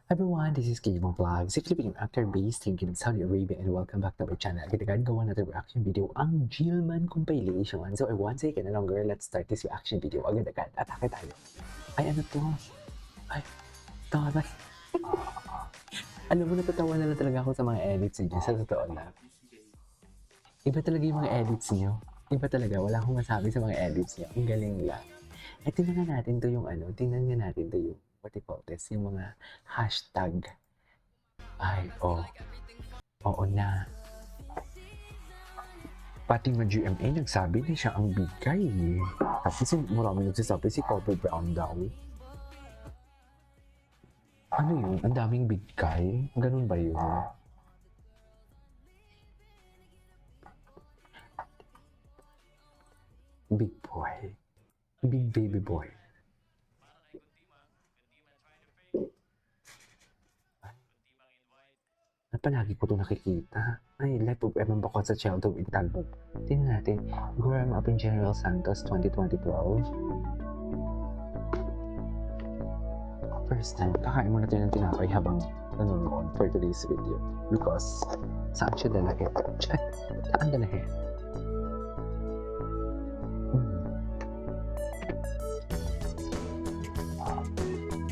Everyone, this is Kimo Vlog, si Filipino actor based in Saudi Arabia, and welcome back to my channel. Agad-agad gawa natin reaction video ang Jillman compilation. So I won't take any longer, let's start this reaction video. Agad-agad, atake tayo. Ay, ano to? Ay, taray. Alam mo, natatawa na lang talaga ako sa mga edits niyo, sa totoo lang. Iba talaga yung mga edits niyo. Iba talaga, wala akong masabi sa mga edits niyo. Ang galing lang. At tingnan nga natin to yung tingnan nga natin to yung what you call this, yung mga hashtag. Ay, oo na. Pati mga GMA nagsabi na siya ang bigay eh. Tapos marami nagsasabi si Cover Brown daw. Ano yun? Ang daming bigay? Ganun ba yun? Big boy. Big baby boy. Palagi ko ito nakikita. Ay, Life of Eman Bacot sa Childhood in Talbot. Tingnan natin. Growing Up in General Santos 2012. First time, kakain muna tayo ng tinapay habang nanonood for today's video. Because, saan siya dalahe? Saan dalahe?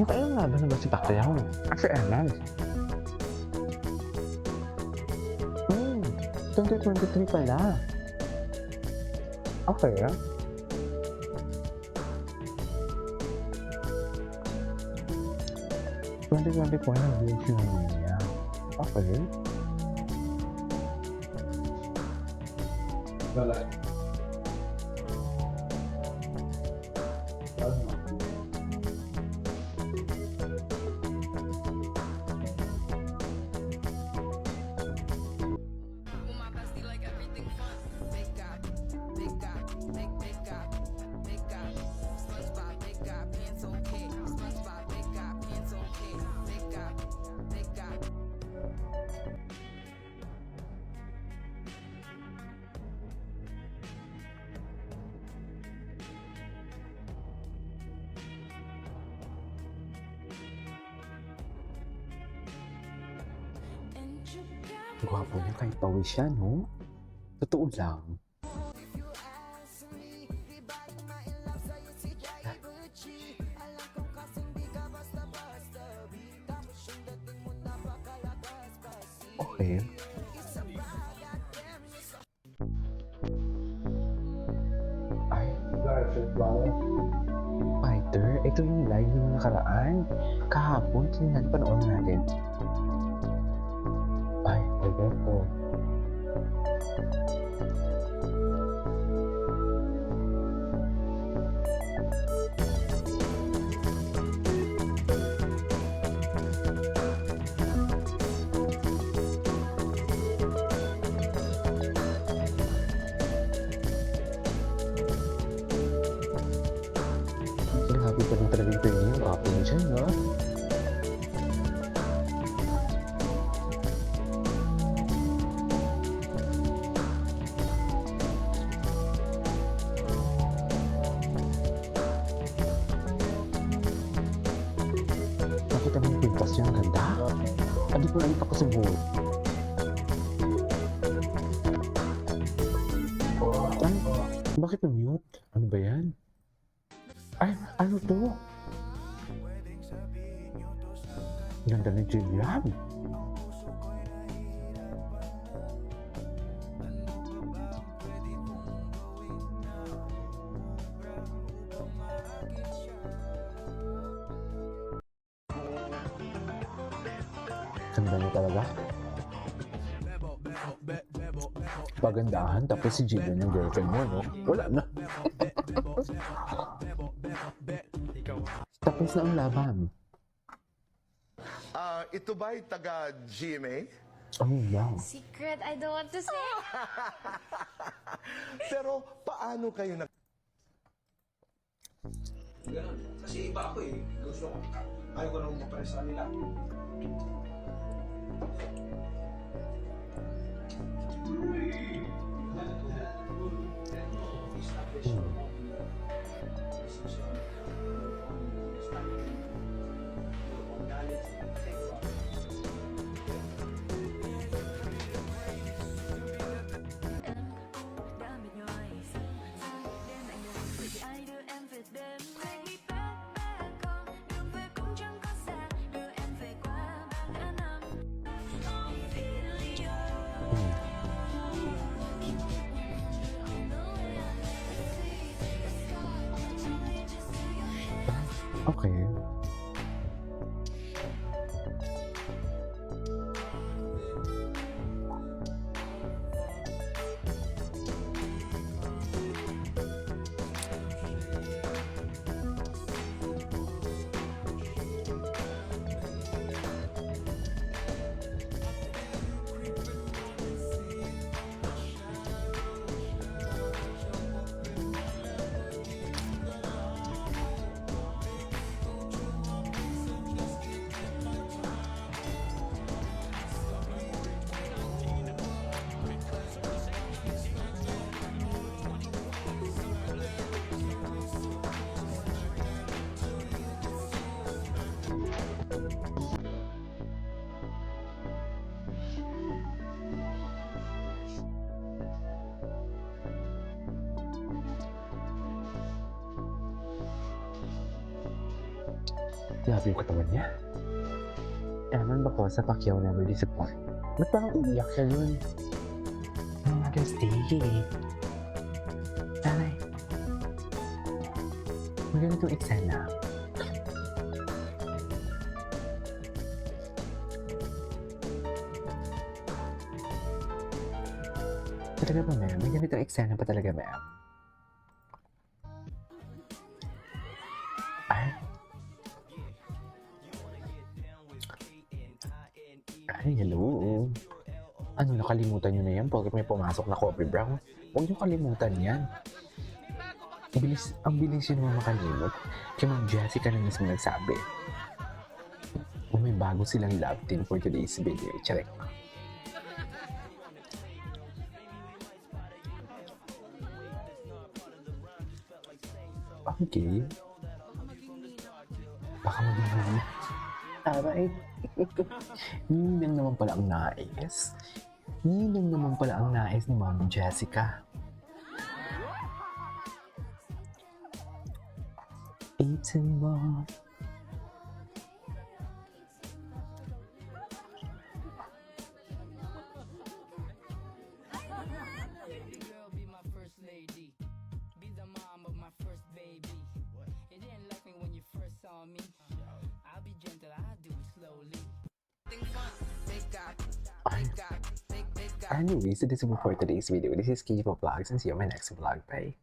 Nakailang laban na ba si Pacquiao? Kasi Eman. 2023 pala. Okay. 2024 na version niya. Okay. Wala. Gwapo niya kahit pawis siya, no? Totoo lang. Okay. Ay, fighter, ito yung live ng nakaraan. Kahapon, tingnan, panood natin. Ay, okay po. Grabe pa rin talaga ito yung kapo niya dyan, no? Nakita mo yung pintas niya, ang ganda. Hindi ko nakita ko sa buhay. Ay, bakit na-mute? Ano ba yan? Ay, ano to? Ganda ni Jillian. Ganda niya talaga. Pagandahan, tapos si Jillian yung girlfriend mo, no? Wala na. Tapos na ang laban. Ito ba'y taga GMA? Oh, yeah. Secret, I don't want to say. Pero paano kayo nag... Ganun. Kasi iba ako eh. Gusto ko. Ayaw ko nang magpare sa kanila. Grabe yung katawan niya. Ewan ba ko sa Pacquiao never disappoint. Ba't parang umiyak siya yun? Mother's Day. Ay. Maganda itong eksena. Talaga ba, ma'am? May ganitong eksena pa talaga, ma'am? Ay. Ay, hello. Ano, nakalimutan nyo na yan? Bakit may pumasok na coffee brown? Huwag nyo kalimutan yan. Ang bilis yun naman makalimot. Kaya Ma'am Jessica na mismo nagsabi. Oh, may bago silang love team for today's video. Check. Okay. Baka maging aray. Yun naman pala ang nais. Yun naman pala ang nais ni Ma'am Jessica. Eating more. Girl, be my first lady. Be the mom of my first baby. You didn't like me when you first saw me. I'll be gentle, I'll do it slowly. Anyways, so this is it for today's video. This is Kijipo Vlogs and see you on my next vlog. Bye.